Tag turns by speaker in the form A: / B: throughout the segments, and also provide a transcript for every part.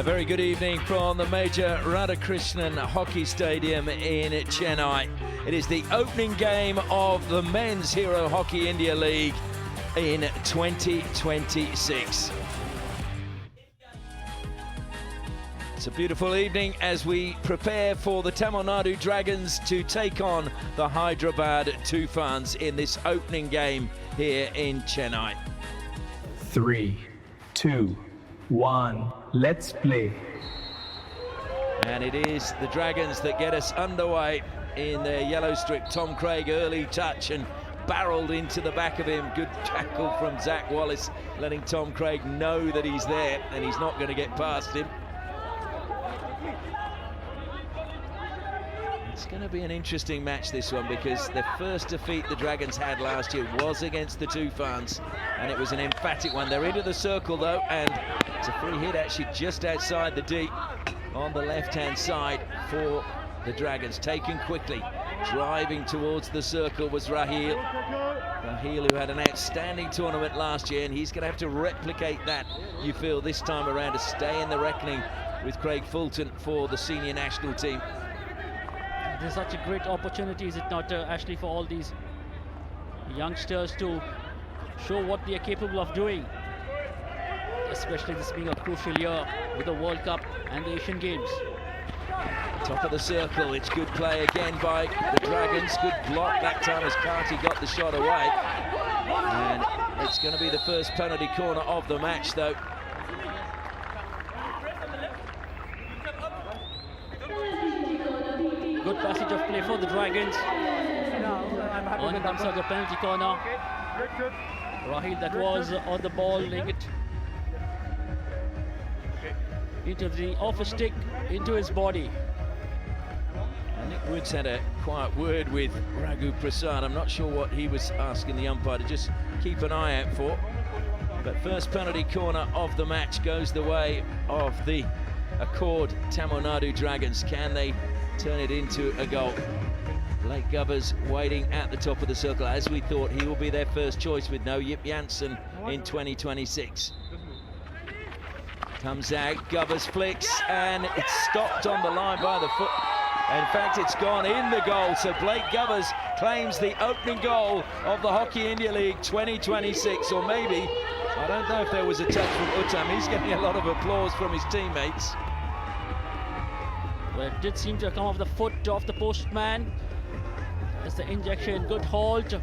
A: A very good evening from the Major Radhakrishnan Hockey Stadium in Chennai. It is the opening game of the Men's Hero Hockey India League in 2026. It's a beautiful evening as we prepare for the Tamil Nadu Dragons to take on the Hyderabad Tufans in this opening game here in Chennai.
B: 3, 2, 1, let's play.
A: And it is the Dragons that get us underway in their yellow strip. Tom Craig, early touch and barreled into the back of him. Good tackle from Zach Wallace, letting Tom Craig know that he's there and he's not going to get past him. It's going to be an interesting match, this one, because the first defeat the Dragons had last year was against the Tufans, and it was an emphatic one. They're into the circle, though, and it's a free hit actually just outside the D on the left-hand side for the Dragons. Taken quickly, driving towards the circle was Raheel. Raheel, who had an outstanding tournament last year, and he's going to have to replicate that, you feel, this time around to stay in the reckoning with Craig Fulton for the senior national team.
C: There's such a great opportunity, is it not, Ashley, for all these youngsters to show what they are capable of doing, especially this being a crucial year with the World Cup and the Asian Games.
A: Top of the circle, it's good play again by the Dragons. Good block that time as Carty got the shot away. And it's going to be the first penalty corner of the match, though.
C: Good passage of play for the Dragons. On comes out the penalty corner. Raheel, that was on the ball, laying it into the off a stick, into his body.
A: Nick Woods had a quiet word with Raghu Prasad. I'm not sure what he was asking the umpire to just keep an eye out for. But first penalty corner of the match goes the way of the Accord Tamil Nadu Dragons. Can they turn it into a goal? Blake Govers waiting at the top of the circle. As we thought, he will be their first choice with no Yip Janssen in 2026. Comes out, Govers flicks, and it's stopped on the line by the foot. In fact, it's gone in the goal, so Blake Govers claims the opening goal of the Hockey India League 2026, or maybe, I don't know if there was a touch from Uttam. He's getting a lot of applause from his teammates.
C: Well, it did seem to come off the foot of the postman. That's the injection, good hold,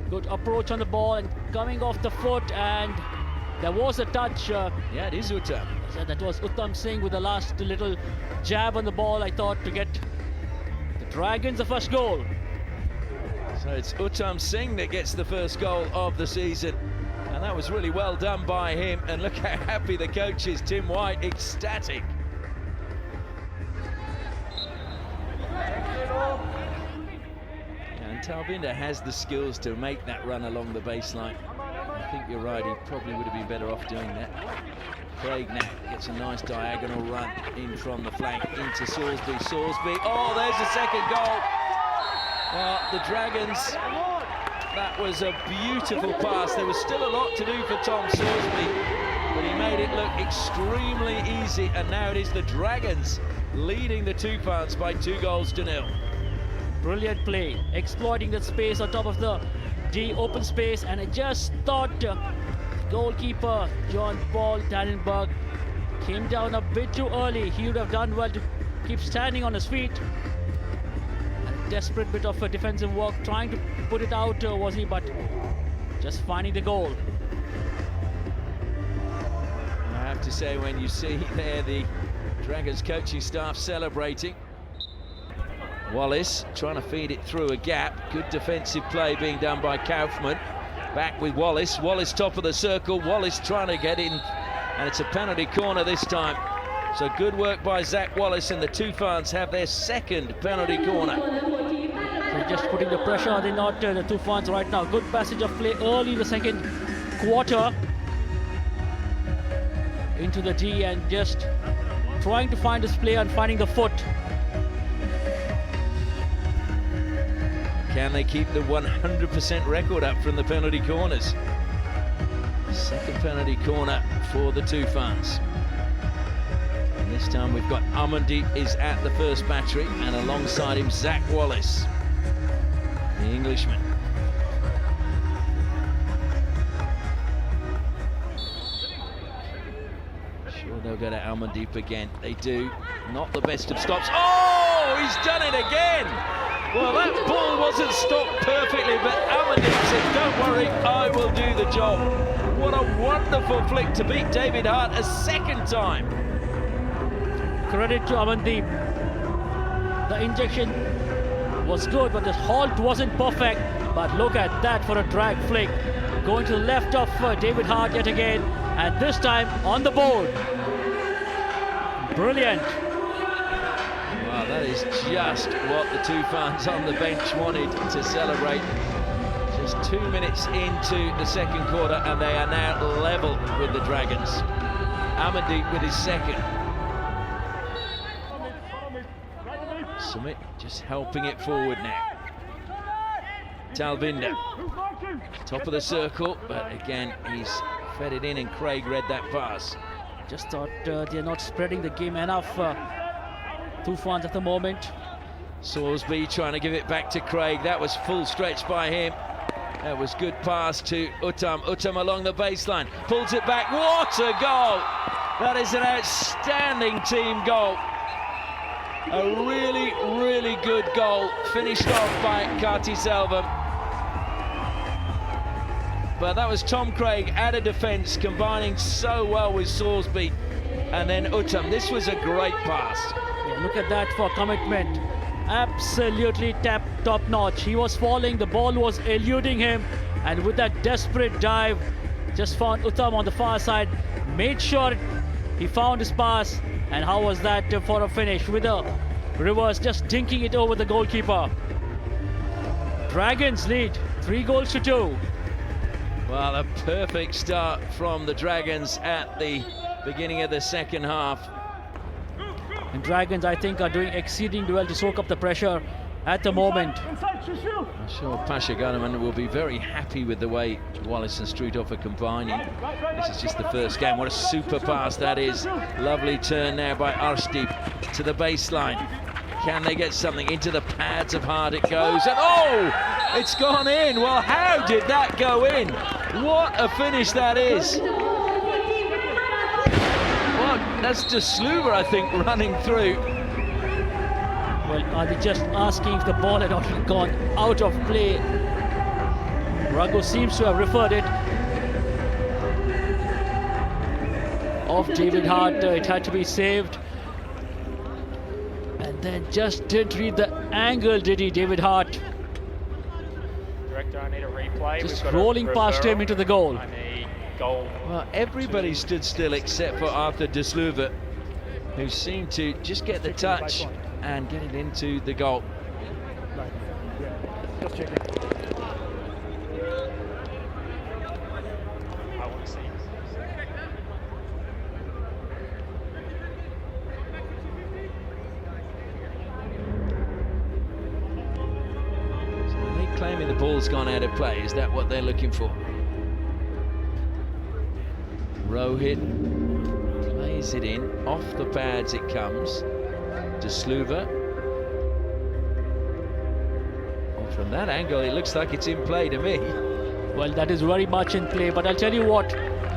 C: good approach on the ball, and coming off the foot, and there was a touch.
A: Yeah, it is Uttam.
C: That was Uttam Singh with the last little jab on the ball, I thought, to get the Dragons the first goal.
A: So it's Uttam Singh that gets the first goal of the season. And that was really well done by him. And look how happy the coach is, Tim White, ecstatic. And Talbinda has the skills to make that run along the baseline. I think you're right, he probably would have been better off doing that. Craig now gets a nice diagonal run in from the flank into Salisbury. Salisbury, oh, there's the second goal. Well, the Dragons, that was a beautiful pass. There was still a lot to do for Tom Salisbury, but he made it look extremely easy, and now it is the Dragons leading the Tufans by 2-0.
C: Brilliant play, exploiting the space on top of the D open space, and I just thought goalkeeper John Paul Tannenberg came down a bit too early. He would have done well to keep standing on his feet. A desperate bit of defensive work, trying to put it out, was he, but just finding the goal.
A: I have to say, when you see there the Dragons coaching staff celebrating, Wallace trying to feed it through a gap. Good defensive play being done by Kaufman. Back with Wallace. Wallace top of the circle. Wallace trying to get in. And it's a penalty corner this time. So good work by Zach Wallace, and the Tufans have their second penalty corner.
C: They're just putting the pressure, are they not, the Tufans right now. Good passage of play early in the second quarter into the D, and just trying to find his play and finding the foot.
A: Can they keep the 100% record up from the penalty corners? Second penalty corner for the Tufans. And this time we've got Amandeep is at the first battery, and alongside him Zach Wallace, the Englishman. Sure, they'll go to Amandeep again. They do. Not the best of stops. Oh, he's done it again! Well, that ball wasn't stopped perfectly, but Amandeep said, don't worry, I will do the job. What a wonderful flick to beat David Hart a second time.
C: Credit to Amandeep. The injection was good, but the halt wasn't perfect. But look at that for a drag flick. Going to the left of David Hart yet again, and this time on the board. Brilliant.
A: Wow, that is just what the Tufans on the bench wanted to celebrate. Just 2 minutes into the second quarter, and they are now level with the Dragons. Amandeep with his second. Sumit just helping it forward now. Talvinder, top of the circle, but again he's fed it in, and Craig read that pass.
C: Just thought they're not spreading the game enough, Tufans at the moment.
A: Sorsby trying to give it back to Craig. That was full stretch by him. That was good pass to Uttam. Uttam along the baseline, pulls it back. What a goal! That is an outstanding team goal. A really, really good goal, finished off by Karti Selvam. But that was Tom Craig at a defence, combining so well with Sorsby. And then Uttam, this was a great pass.
C: Yeah, look at that for commitment. Absolutely top-notch. He was falling, the ball was eluding him, and with that desperate dive, just found Uttam on the far side, made sure he found his pass. And how was that for a finish? With a reverse, just dinking it over the goalkeeper. Dragons lead 3-2.
A: Well, a perfect start from the Dragons at the beginning of the second half.
C: And Dragons, I think, are doing exceedingly well to soak up the pressure at the moment.
A: I'm sure Pasha Gunnerman will be very happy with the way Wallace and Shootout are combining. This is just the first game. What a super pass that is. Lovely turn now by Arshdeep to the baseline. Can they get something into the pads of Hart? It goes, and oh, it's gone in. Well, how did that go in? What a finish that is. Well, that's Desluva, I think, running through.
C: Well, are they just asking if the ball had already gone out of play? Raghu seems to have referred it off David Hart. It had to be saved. And then just didn't read the angle, did he, David Hart?
D: Director, I need a replay.
C: Just rolling past him into the goal.
D: I need goal.
A: Well, everybody stood still except for Arthur Desluva, who seemed to just get the touch and get it into the goal.
D: Just checking. I want to see.
A: So are they claiming the ball's gone out of play? Is that what they're looking for? Rohit plays it in, off the pads it comes. Desluva. Well, from that angle, it looks like it's in play to me.
C: Well, that is very much in play, but I'll tell you what,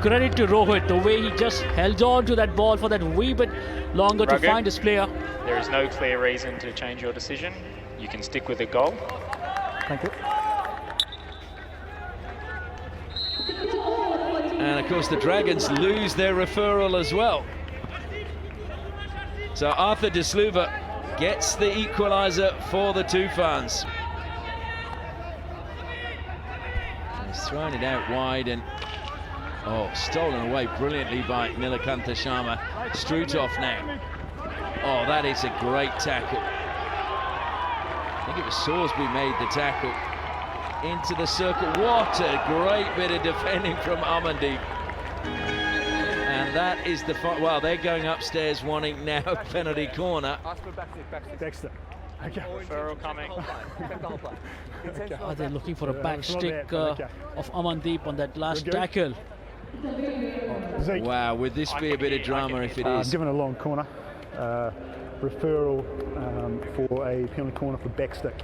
C: credit to Rohit, the way he just held on to that ball for that wee bit longer to find his player.
D: There is no clear reason to change your decision. You can stick with the goal.
C: Thank you.
A: And of course, the Dragons lose their referral as well. So Arthur Desluva gets the equaliser for the Tufans. He's thrown it out wide and stolen away brilliantly by Nilakantha Sharma. Shootout now. Oh, that is a great tackle. I think it was Sorsby made the tackle into the circle. What a great bit of defending from Amandeep. And that is the well, they're going upstairs wanting now a penalty corner.
E: Dexter. Okay.
D: Referral coming.
C: Are they looking for a back stick of Amandeep on that last tackle?
E: Zeke.
A: Wow, would this be a bit of drama if it is?
E: Given a long corner, referral for a penalty corner for backstick.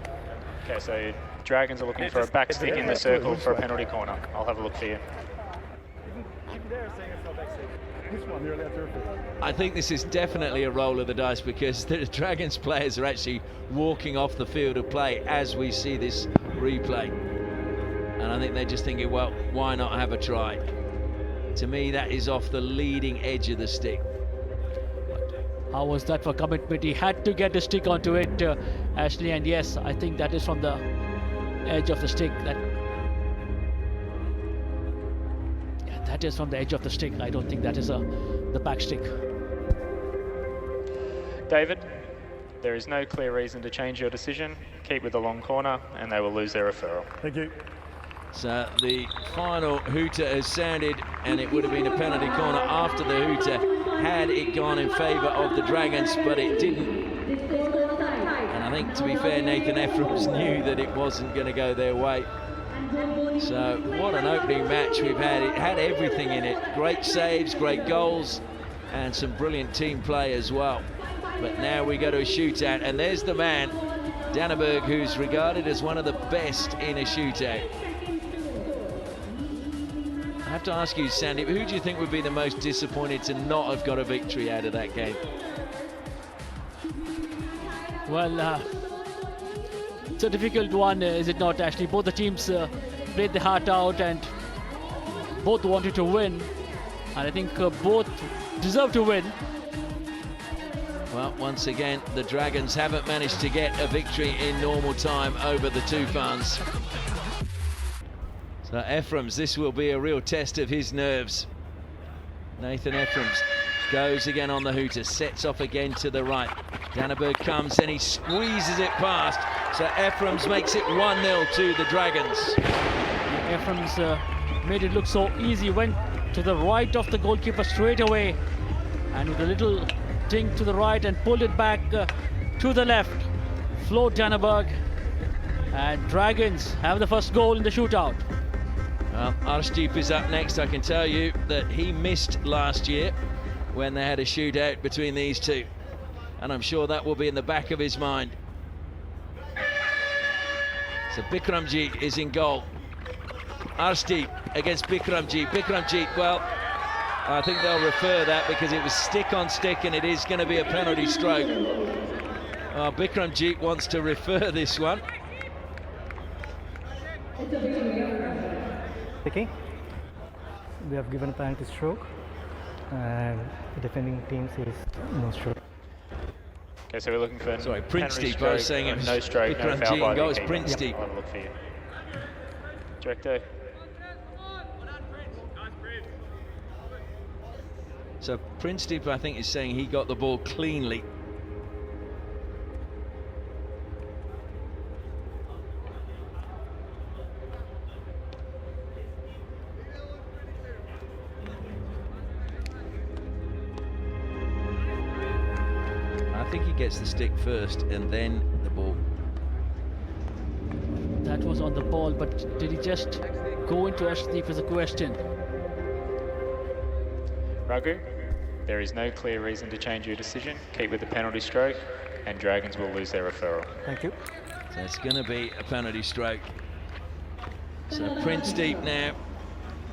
D: Okay, so Dragons are looking for a back stick in the circle for a penalty corner. I'll have a look for you.
E: This one, they're allowed to refer.
A: I think this is definitely a roll of the dice because the Dragons players are actually walking off the field of play as we see this replay. And I think they're just thinking, well, why not have a try? To me, that is off the leading edge of the stick.
C: How was that for commitment? He had to get the stick onto it, Ashley, and yes, I think that is from the edge of the stick. That is from the edge of the stick. I don't think that is the back stick.
D: David, there is no clear reason to change your decision. Keep with the long corner and they will lose their referral.
E: Thank you.
A: So the final hooter has sounded, and it would have been a penalty corner after the hooter had it gone in favour of the Dragons, but it didn't. And I think, to be fair, Nathan Ephraim's knew that it wasn't going to go their way. So what an opening match we've had. It had everything in it. Great saves, great goals, and some brilliant team play as well. But now we go to a shootout, and there's the man, Danneberg, who's regarded as one of the best in a shootout. I have to ask you, Sandy, who do you think would be the most disappointed to not have got a victory out of that game?
C: Well, it's a difficult one, is it not, Ashley? Both the teams played their heart out and both wanted to win. And I think both deserve to win.
A: Well, once again, the Dragons haven't managed to get a victory in normal time over the Tufans. So Ephraim's, this will be a real test of his nerves. Nathan Ephraim's goes again on the hooter, sets off again to the right. Danneberg comes and he squeezes it past. So Ephraim's makes it 1-0 to the Dragons.
C: Ephraim's made it look so easy, went to the right of the goalkeeper straight away, and with a little dink to the right and pulled it back to the left. Flo Danneberg, and Dragons have the first goal in the shootout.
A: Well, Arshdeep is up next. I can tell you that he missed last year when they had a shootout between these two, and I'm sure that will be in the back of his mind. So Bikramjit is in goal. Arshdeep against Bikramjit. Bikramjit, well, I think they'll refer that because it was stick on stick and it is going to be a penalty stroke. Bikramjit wants to refer this one.
F: Okay, we have given a penalty stroke and the defending team says no stroke.
D: Okay, so we're looking for
A: Prince Deep. I was saying it was
D: no stroke, no foul by the keeper.
A: Prince Deep.
D: I'll have a look for you. Director.
A: So Prince Deep, I think, is saying he got the ball cleanly. I think he gets the stick first and then the ball.
C: That was on the ball, but did he just go into Arshdeep is a question.
D: Raghu, there is no clear reason to change your decision. Keep with the penalty stroke and Dragons will lose their referral.
F: Thank you.
A: So it's going to be a penalty stroke. So Prince Deep now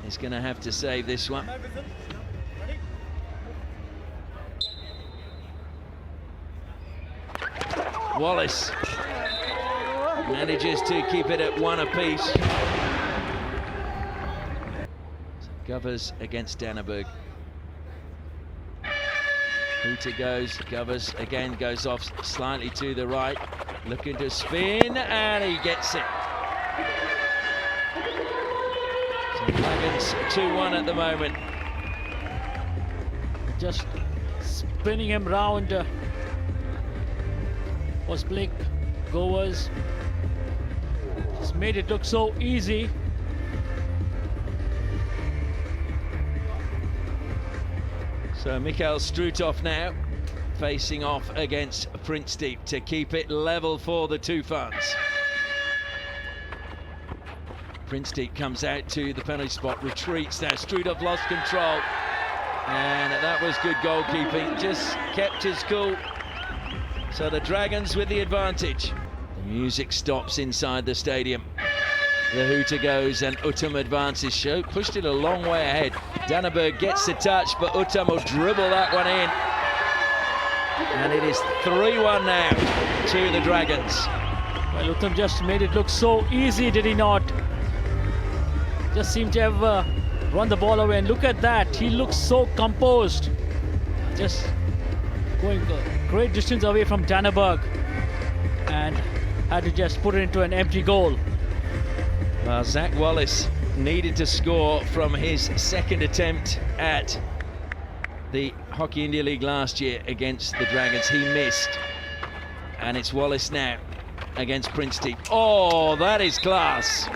A: is going to have to save this one. Wallace manages to keep it at one apiece. So Govers against Danneberg. Hooter goes, Govers again goes off slightly to the right, looking to spin, and he gets it. So Dragons 2-1 at the moment.
C: Just spinning him round was Blake Govers. Just made it look so easy.
A: So Mikhail Strutov now facing off against Prince Deep to keep it level for the Tufans. Princedeep comes out to the penalty spot, retreats now. Shootout lost control, and that was good goalkeeping. Just kept his cool. So the Dragons with the advantage. The music stops inside the stadium. The hooter goes and Uttam advances. Show pushed it a long way ahead. Danneberg gets the touch, but Uttam will dribble that one in. And it is 3-1 now to the Dragons.
C: Well, Uttam just made it look so easy, did he not? Just seemed to have run the ball away, and look at that. He looks so composed. Just going a great distance away from Danneberg and had to just put it into an empty goal.
A: Well, Zach Wallace needed to score from his second attempt at the Hockey India League last year against the Dragons. He missed, and it's Wallace now against Princedeep. Oh, that is class.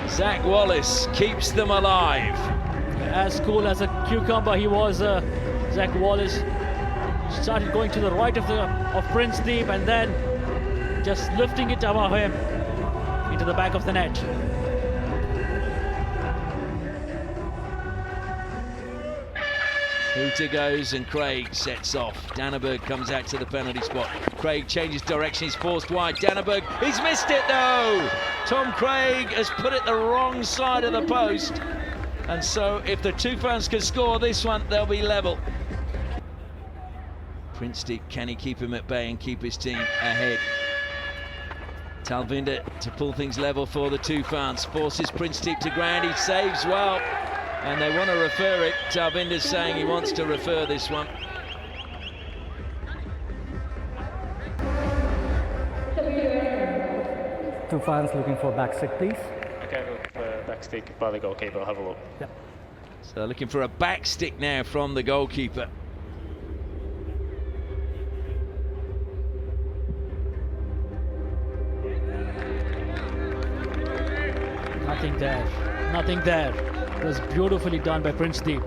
A: Zach Wallace keeps them alive.
C: As cool as a cucumber he was, Zach Wallace started going to the right of Princedeep and then just lifting it above him into the back of the net.
A: Hooter goes and Craig sets off. Danneberg comes out to the penalty spot. Craig changes direction, he's forced wide. Danneberg, he's missed it though! Tom Craig has put it the wrong side of the post. And so if the Tufans can score this one, they'll be level. Princedeep, can he keep him at bay and keep his team ahead? Talvinder to pull things level for the Tufans, forces Princedeep to ground, he saves well, and they want to refer it. Talvinder's saying he wants to refer this one.
F: Tufans looking for back stick, please.
D: Okay, look for back stick by the goalkeeper. I'll have a look.
F: Yep.
A: So looking for a back stick now from the goalkeeper.
C: Nothing there, nothing there. It was beautifully done by Princedeep.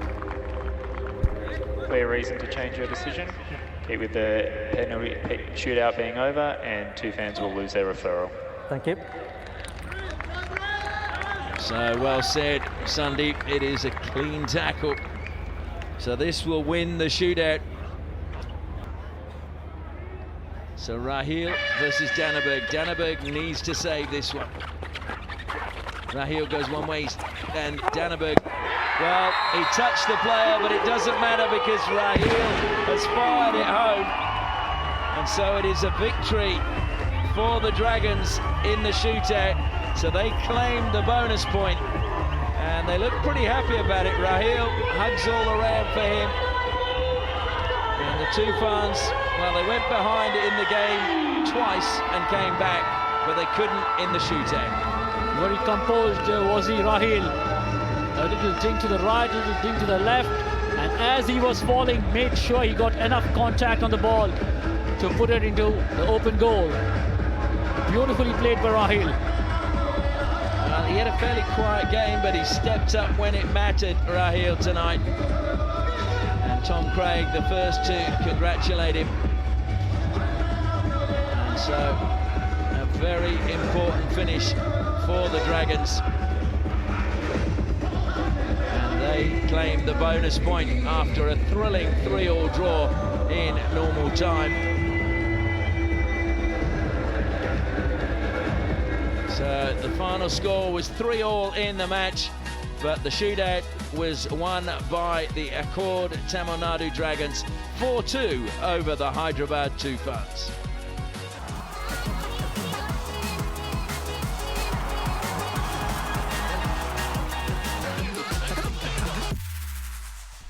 D: Clear reason to change your decision. Keep with the penalty shootout being over, and Tufans will lose their referral.
F: Thank you.
A: So well said, Sandeep. It is a clean tackle. So this will win the shootout. So Raheel versus Danneberg. Danneberg needs to save this one. Raheel goes one way, and Danneberg, well, he touched the player, but it doesn't matter because Raheel has fired it home. And so it is a victory for the Dragons in the shootout. So they claimed the bonus point, and they look pretty happy about it. Raheel hugs all around for him. And the Tufans, well, they went behind in the game twice and came back, but they couldn't in the shootout.
C: Very composed was he, Raheel. A little ding to the right, a little ding to the left, and as he was falling, made sure he got enough contact on the ball to put it into the open goal. Beautifully played by Raheel.
A: He had a fairly quiet game, but he stepped up when it mattered, Raheel, tonight. And Tom Craig, the first to congratulate him. And so, a very important finish for the Dragons. And they claim the bonus point after a thrilling 3-3 draw in normal time. So the final score was 3-3 in the match, but the shootout was won by the Accord Tamil Nadu Dragons 4-2 over the Hyderabad Tufans.